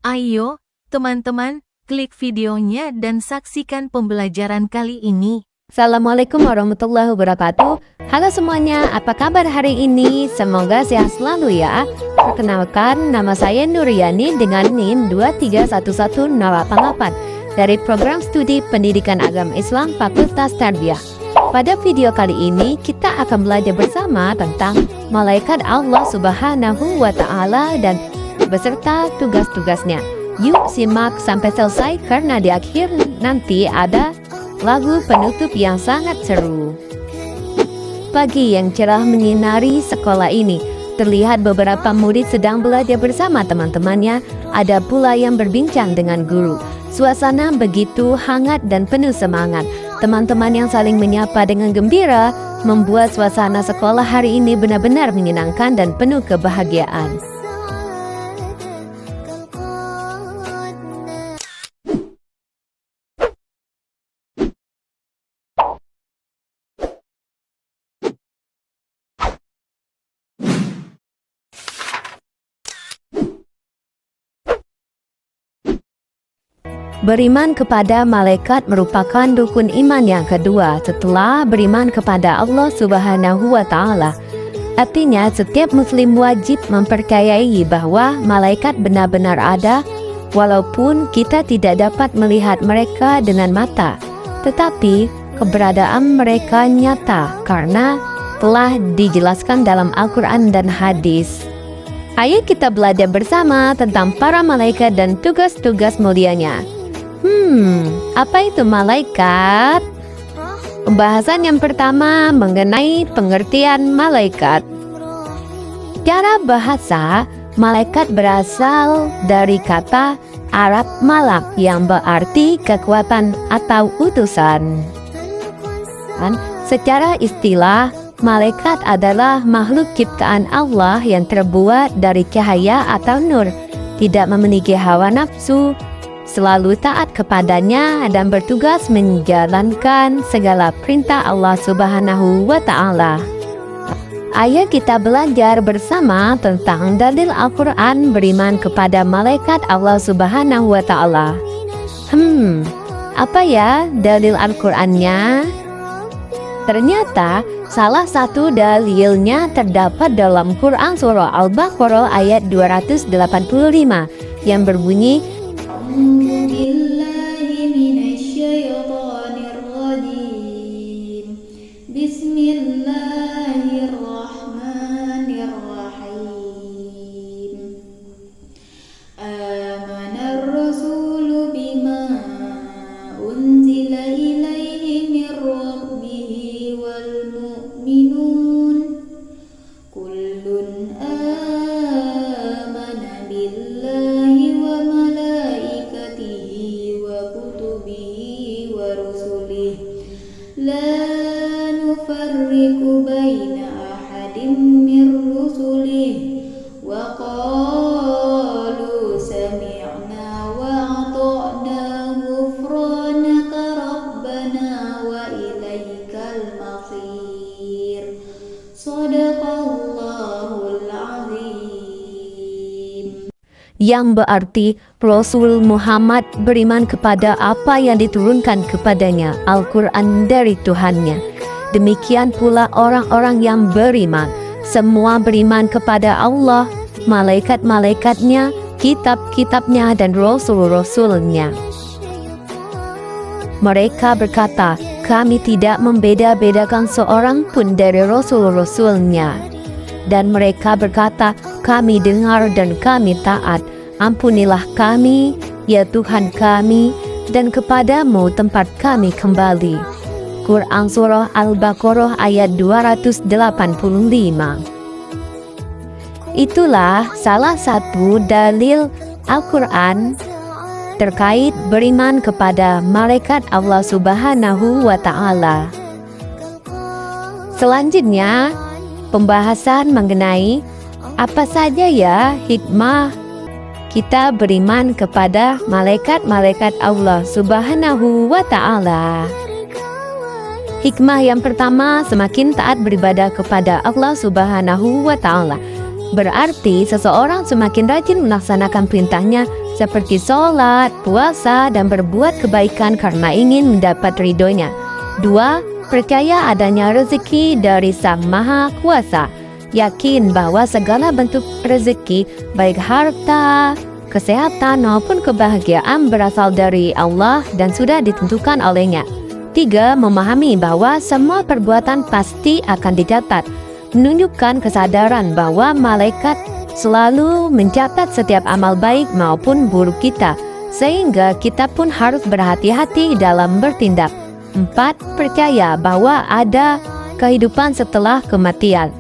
Ayo, teman-teman, klik videonya dan saksikan pembelajaran kali ini. Assalamualaikum warahmatullahi wabarakatuh. Halo semuanya, apa kabar hari ini? Semoga sehat selalu ya. Perkenalkan, nama saya Nuryani dengan NIM 2311088 dari Program Studi Pendidikan Agama Islam Fakultas Tarbiyah. Pada video kali ini, kita akan belajar bersama tentang malaikat Allah Subhanahu wa Ta'ala dan beserta tugas-tugasnya. Yuk simak sampai selesai karena di akhir nanti ada lagu penutup yang sangat seru. Pagi yang cerah menyinari sekolah ini. Terlihat beberapa murid sedang belajar bersama teman-temannya. Ada pula yang berbincang dengan guru. Suasana begitu hangat dan penuh semangat. Teman-teman yang saling menyapa dengan gembira membuat suasana sekolah hari ini benar-benar menyenangkan dan penuh kebahagiaan. Beriman kepada malaikat merupakan rukun iman yang kedua setelah beriman kepada Allah Subhanahu wa Ta'ala. Artinya, setiap muslim wajib mempercayai bahwa malaikat benar-benar ada, walaupun kita tidak dapat melihat mereka dengan mata. Tetapi, keberadaan mereka nyata karena telah dijelaskan dalam Al-Quran dan hadis. Ayo kita belajar bersama tentang para malaikat dan tugas-tugas mulianya. Apa itu malaikat? Pembahasan yang pertama mengenai pengertian malaikat. Secara bahasa, malaikat berasal dari kata Arab malak yang berarti kekuatan atau utusan. Dan secara istilah, malaikat adalah makhluk ciptaan Allah yang terbuat dari cahaya atau nur, tidak memiliki hawa nafsu, selalu taat kepadanya dan bertugas menjalankan segala perintah Allah Subhanahu wa Ta'ala. Ayo kita belajar bersama tentang dalil Al-Quran beriman kepada malaikat Allah Subhanahu wa Ta'ala. Apa ya dalil Al-Qurannya? Ternyata salah satu dalilnya terdapat dalam Quran Surah Al-Baqarah ayat 285 yang berbunyi, Bismillahirrahmanirrahim. Amanar rasulu bima unzila ilaihi min rabbihi wal mu'minun kullun amana billahi wa malaikatihi wa kutubihi wa rusulihi la nufarriqu baina ahadin min rusulihi wa qalu sami'na wa ata'na ghufranaka rabbana wa ilaikal masir. Shadaqallahul azim. yang berarti Rasul Muhammad beriman kepada apa yang diturunkan kepadanya, Al-Quran dari Tuhannya. Demikian pula orang-orang yang beriman, semua beriman kepada Allah, malaikat-malaikatnya, kitab-kitabnya, dan rasul-rasulnya. Mereka berkata, kami tidak membeda-bedakan seorang pun dari rasul-rasulnya. Dan mereka berkata, kami dengar dan kami taat. Ampunilah kami, ya Tuhan kami, dan kepadamu tempat kami kembali. Quran Surah Al-Baqarah ayat 285. Itulah salah satu dalil Al-Quran terkait beriman kepada malaikat Allah Subhanahu wa Ta'ala. Selanjutnya, pembahasan mengenai apa saja ya hikmah kita beriman kepada malaikat-malaikat Allah Subhanahu wa Ta'ala. Hikmah yang pertama, semakin taat beribadah kepada Allah Subhanahu wa Ta'ala. Berarti seseorang semakin rajin melaksanakan perintahnya seperti sholat, puasa, dan berbuat kebaikan karena ingin mendapat ridhonya. 2. Percaya adanya rezeki dari Sang Maha Kuasa. Yakin bahwa segala bentuk rezeki, baik harta, kesehatan maupun kebahagiaan berasal dari Allah dan sudah ditentukan olehnya. 3. Memahami bahwa semua perbuatan pasti akan dicatat, menunjukkan kesadaran bahwa malaikat selalu mencatat setiap amal baik maupun buruk kita, sehingga kita pun harus berhati-hati dalam bertindak. 4. Percaya bahwa ada kehidupan setelah kematian,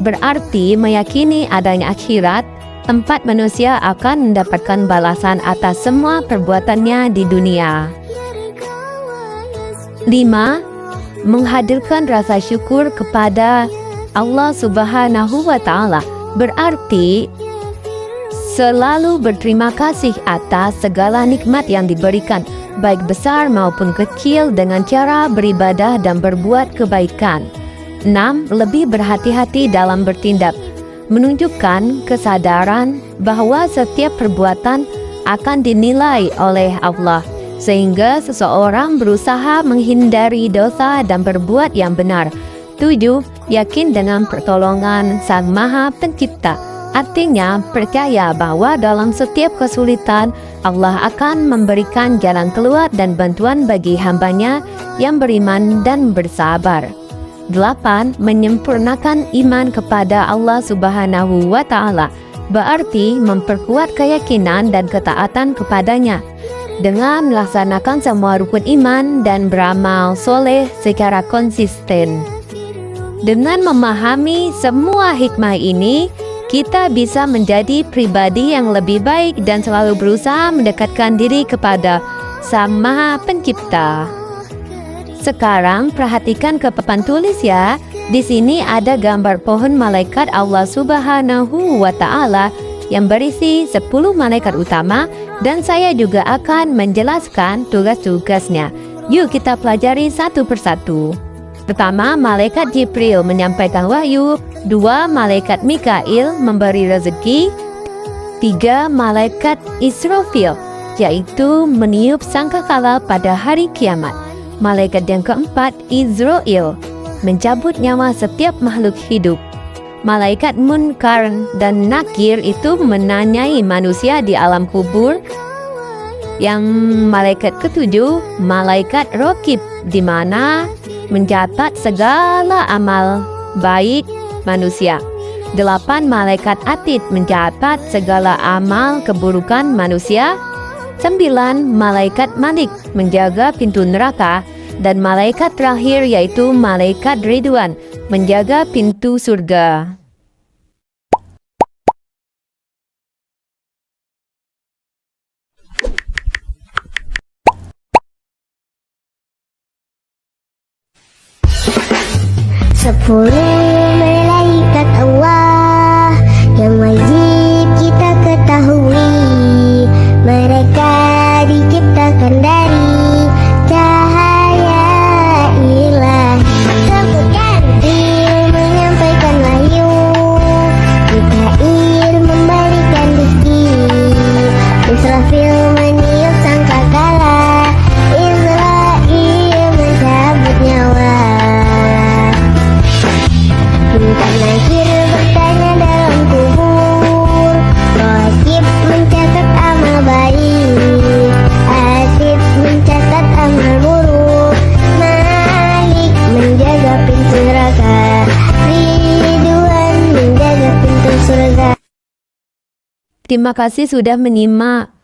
berarti meyakini adanya akhirat, tempat manusia akan mendapatkan balasan atas semua perbuatannya di dunia. 5. Menghadirkan rasa syukur kepada Allah Subhanahu wa Ta'ala, berarti selalu berterima kasih atas segala nikmat yang diberikan, baik besar maupun kecil, dengan cara beribadah dan berbuat kebaikan. 6. Lebih berhati-hati dalam bertindak, menunjukkan kesadaran bahwa setiap perbuatan akan dinilai oleh Allah, sehingga seseorang berusaha menghindari dosa dan berbuat yang benar. 7. Yakin dengan pertolongan Sang Maha Pencipta, artinya percaya bahwa dalam setiap kesulitan Allah akan memberikan jalan keluar dan bantuan bagi hambanya yang beriman dan bersabar. 8. Menyempurnakan iman kepada Allah Subhanahu wa Ta'ala, berarti memperkuat keyakinan dan ketaatan kepadanya dengan melaksanakan semua rukun iman dan beramal soleh secara konsisten. Dengan memahami semua hikmah ini, kita bisa menjadi pribadi yang lebih baik dan selalu berusaha mendekatkan diri kepada Sang Maha Pencipta. Sekarang perhatikan ke papan tulis ya. Di sini ada gambar pohon malaikat Allah Subhanahu wa Ta'ala yang berisi 10 malaikat utama, dan saya juga akan menjelaskan tugas-tugasnya. Yuk kita pelajari satu persatu. Pertama, malaikat Jibril menyampaikan wahyu. 2. Malaikat Mikail memberi rezeki. 3. Malaikat Israfil, yaitu meniup sangkakala pada hari kiamat. Malaikat yang keempat, Izrail, mencabut nyawa setiap makhluk hidup. Malaikat Munkar dan Nakir itu menanyai manusia di alam kubur. Yang malaikat ketujuh, malaikat Raqib, di mana mencatat segala amal baik manusia. 8. Malaikat Atid mencatat segala amal keburukan manusia. 9. Malaikat Malik menjaga pintu neraka. Dan malaikat terakhir yaitu malaikat Ridwan menjaga pintu surga. Sepuluh malaikat Allah yang wajib kita ketahui, mereka diciptakan dari cahaya ilahi. Jibril menyampaikan wahyu, Mikail memberikan rezeki, Israfil meniup sangkakala, Israil mencabut nyawa. Munkar Nakir bertanya dalam kubur, Raqib mencatat amal baik, Atid mencatat amal buruk, Malik menjaga pintu neraka, Ridwan menjaga pintu surga. Terima kasih sudah menyimak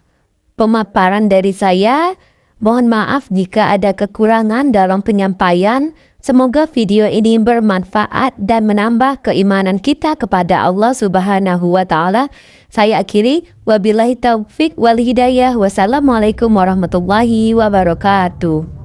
pemaparan dari saya. Mohon maaf jika ada kekurangan dalam penyampaian. Semoga video ini bermanfaat dan menambah keimanan kita kepada Allah Subhanahu wa Ta'ala. Saya akhiri, wabillahi taufik wal hidayah. Wassalamualaikum warahmatullahi wabarakatuh.